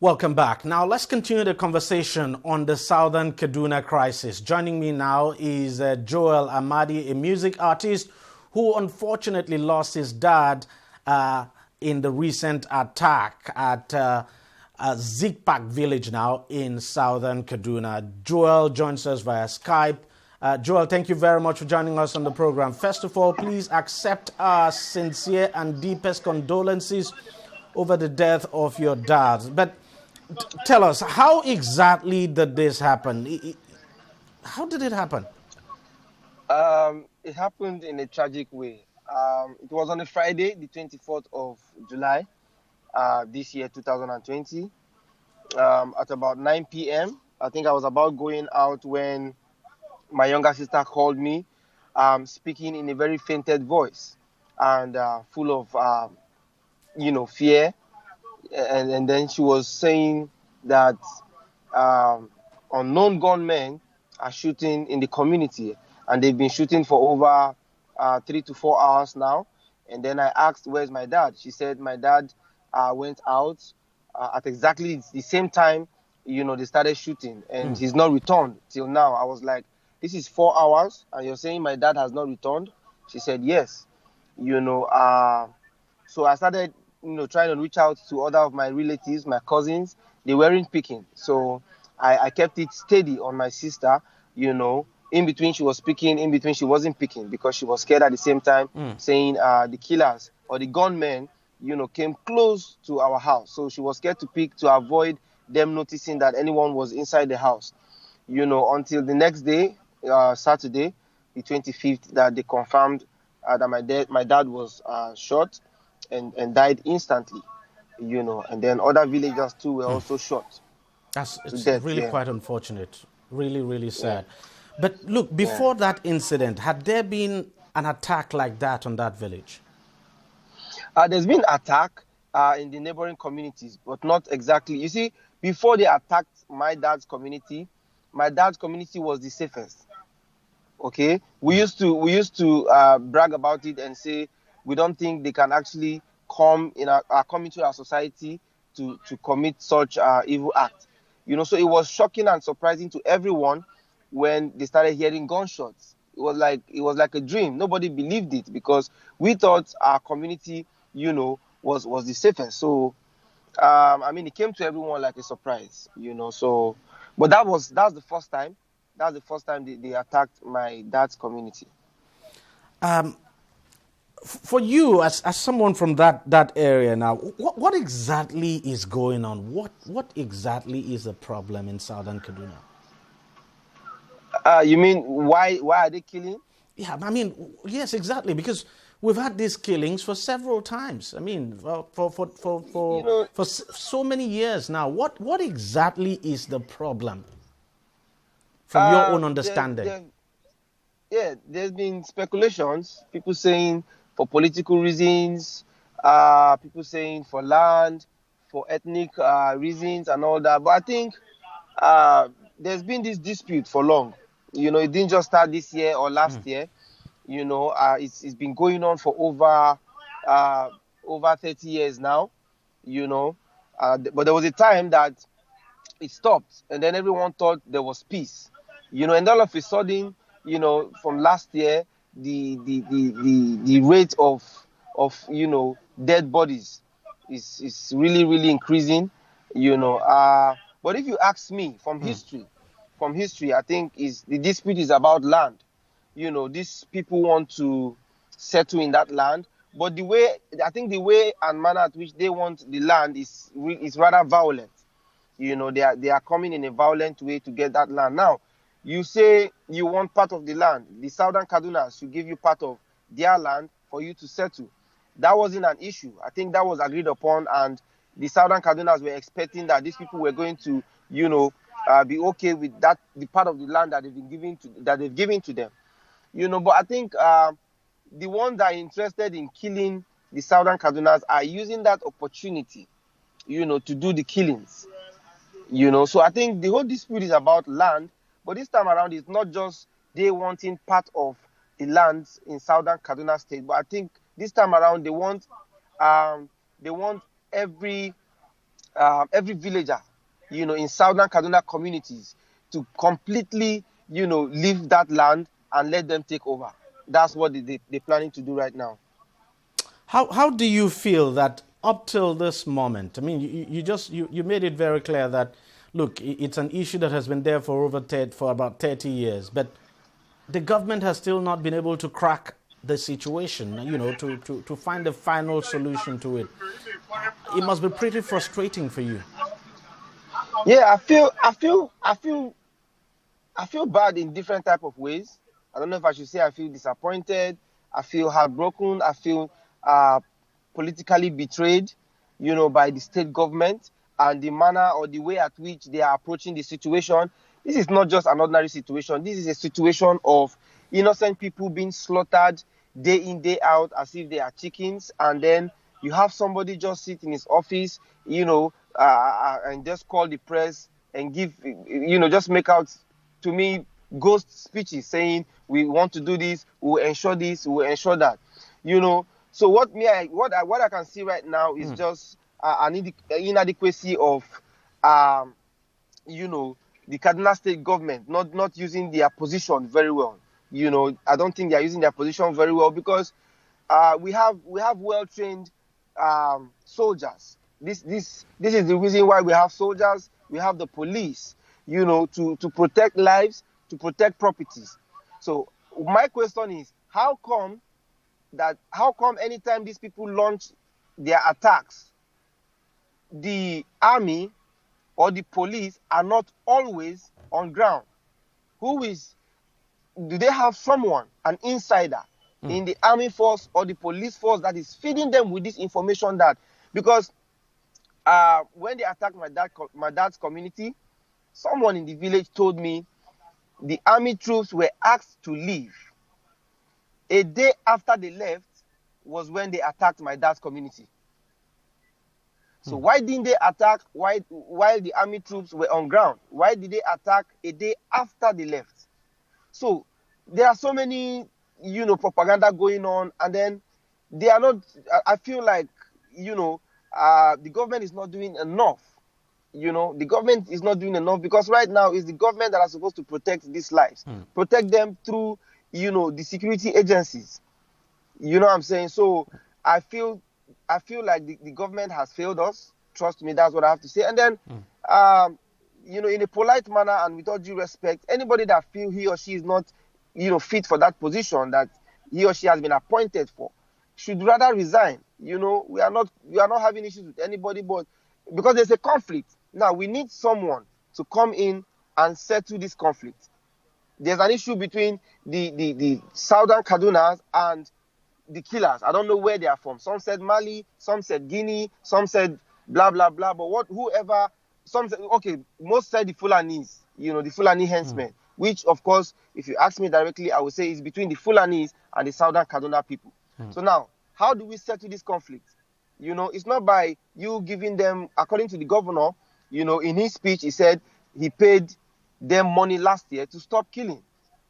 Welcome back. Now let's continue the conversation on the Southern Kaduna crisis. Joining me now is Joel Amadi, a music artist who unfortunately lost his dad in the recent attack at Zikpak village now in Southern Kaduna. Joel joins us via Skype. Joel, thank you very much for joining us on the program. First of all, please accept our sincere and deepest condolences over the death of your dad. But tell us, how exactly did this happen? How did it happen? It happened in a tragic way. It was on a Friday, the 24th of July, this year, 2020, at about 9 p.m. I think I was about going out when my younger sister called me, speaking in a very fainted voice and full of, fear. And then she was saying that unknown gunmen are shooting in the community, and they've been shooting for over 3 to 4 hours now. And then I asked, where's my dad? She said my dad went out at exactly the same time, they started shooting, and he's not returned till now. I was like, this is 4 hours, and you're saying my dad has not returned? She said, yes. So I started trying to reach out to other of my relatives, my cousins. They weren't picking. So I kept it steady on my sister, In between she was speaking, in between she wasn't picking, because she was scared at the same time, saying the killers or the gunmen, came close to our house. So she was scared to pick to avoid them noticing that anyone was inside the house, until the next day, Saturday, the 25th, that they confirmed that my dad was shot and died instantly, and then other villagers too were also shot. It's really quite unfortunate. Really, really sad. Yeah. But look, before that incident, had there been an attack like that on that village? There's been attack in the neighboring communities, but not exactly. You see, before they attacked my dad's community was the safest. Okay, we used to brag about it and say we don't think they can actually come into our society to commit such evil act. So it was shocking and surprising to everyone when they started hearing gunshots. It was like a dream. Nobody believed it, because we thought our community, was the safest. So it came to everyone like a surprise, So, but that was the first time. That's the first time they attacked my dad's community. For you, as someone from that area now, what exactly is going on? What exactly is the problem in Southern Kaduna? You mean why are they killing? Yeah, yes, exactly, because we've had these killings for several times. For so many years now. What exactly is the problem, from your own understanding? There's been speculations. People saying for political reasons, people saying for land, for ethnic reasons and all that. But I think there's been this dispute for long. It didn't just start this year or last year. It's been going on for over 30 years now. But there was a time that it stopped, and then everyone thought there was peace. And all of a sudden, from last year, the rate of dead bodies is really, really increasing. But if you ask me, from history, I think the dispute is about land. These people want to settle in that land, but the way and manner at which they want the land is rather violent. They are coming in a violent way to get that land. Now, you say you want part of the land. The Southern Kaduna should give you part of their land for you to settle. That wasn't an issue. I think that was agreed upon, and the Southern Kadunas were expecting that these people were going to, be okay with that, the part of the land that they've given to them. But I think the ones that are interested in killing the Southern Kadunas are using that opportunity, to do the killings. So I think the whole dispute is about land. But this time around, it's not just they wanting part of the lands in Southern Kaduna State, but I think this time around they want every every villager, in Southern Kaduna communities to completely, leave that land and let them take over. That's what they're planning to do right now. How do you feel that up till this moment? I mean, you made it very clear that, look, it's an issue that has been there for for about 30 years, but the government has still not been able to crack the situation, to find a final solution to it. It must be pretty frustrating for you. Yeah, I feel bad in different type of ways. I don't know if I should say I feel disappointed. I feel heartbroken. I feel politically betrayed, by the state government and the manner or the way at which they are approaching the situation. This is not just an ordinary situation. This is a situation of innocent people being slaughtered day in, day out as if they are chickens. And then you have somebody just sit in his office, and just call the press and give, just make out, to me, ghost speeches saying, we want to do this, we will ensure this, we will ensure that. So what I can see right now is just an inadequacy of, the Kaduna state government not using their position very well. I don't think they are using their position very well because we have well-trained soldiers. This is the reason why we have soldiers. We have the police, to protect lives, to protect properties. So my question is, how come anytime these people launch their attacks, the army or the police are not always on ground? Do they have someone, an insider in the army force or the police force that is feeding them with this information? Because when they attacked my dad's community, someone in the village told me the army troops were asked to leave. A day after they left was when they attacked my dad's community. So why didn't they attack while the army troops were on ground? Why did they attack a day after they left? So there are so many, propaganda going on, and then they are not. I feel like, the government is not doing enough. The government is not doing enough because right now it's the government that are supposed to protect these lives, protect them through, the security agencies. You know what I'm saying? So I feel like the government has failed us. Trust me, that's what I have to say. And then, in a polite manner and with all due respect, anybody that feel he or she is not, fit for that position that he or she has been appointed for, should rather resign. We are not having issues with anybody, but because there's a conflict now, we need someone to come in and settle this conflict. There's an issue between the Southern Kadunas and the killers. I don't know where they are from. Some said Mali, some said Guinea, some said blah blah blah. But some said, okay, most said the Fulanis, the Fulani henchmen, which of course, if you ask me directly, I would say is between the Fulanis and the Southern Kaduna people. So now, how do we settle this conflict? It's not by you giving them, according to the governor, in his speech, he said he paid them money last year to stop killing.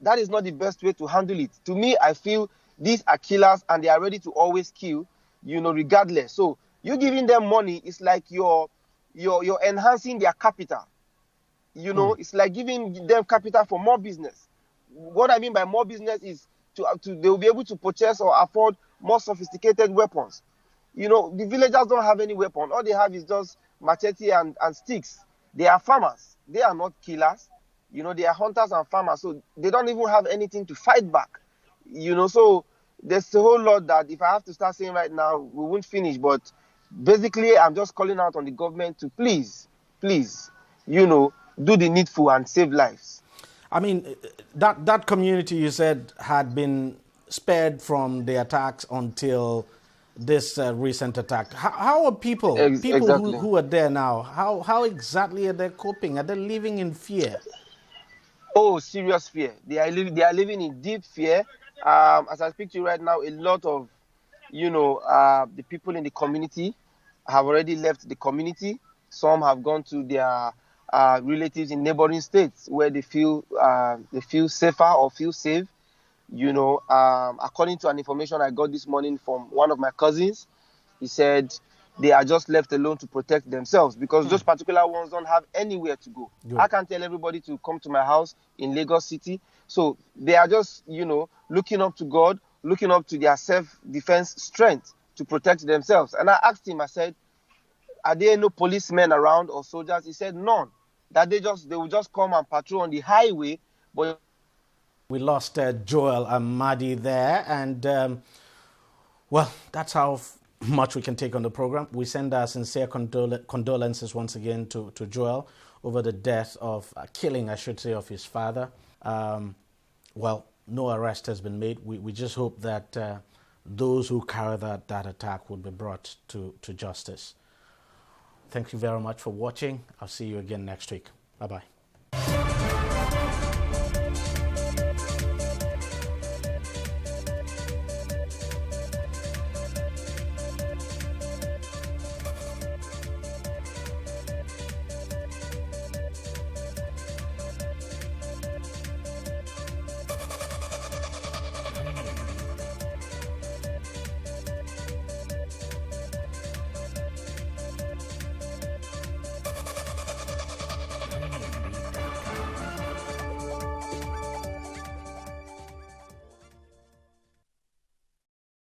That is not the best way to handle it. To me, I feel these are killers and they are ready to always kill, regardless. So you giving them money is like you're enhancing their capital. It's like giving them capital for more business. What I mean by more business is they will be able to purchase or afford more sophisticated weapons. The villagers don't have any weapon. All they have is just machete and sticks. They are farmers. They are not killers. They are hunters and farmers. So they don't even have anything to fight back. So there's a whole lot that if I have to start saying right now, we won't finish. But basically, I'm just calling out on the government to please, do the needful and save lives. I mean, that community you said had been spared from the attacks until this recent attack. How are people Exactly. who are there now, how exactly are they coping? Are they living in fear? Oh, serious fear. They are living in deep fear. As I speak to you right now, a lot of, the people in the community have already left the community. Some have gone to their relatives in neighboring states where they feel safer or feel safe. According to an information I got this morning from one of my cousins, he said they are just left alone to protect themselves, because those particular ones don't have anywhere to go. Good. I can't tell everybody to come to my house in Lagos City. So they are just, looking up to God, looking up to their self-defense strength to protect themselves. And I asked him, I said, are there no policemen around or soldiers? He said none. That they will just come and patrol on the highway. But we lost Joel Amadi there, and well, that's how much we can take on the program. We send our sincere condolences once again to Joel over the death of killing, I should say, of his father. Well, no arrest has been made. We just hope that those who carried that attack will be brought to justice. Thank you very much for watching. I'll see you again next week. Bye-bye.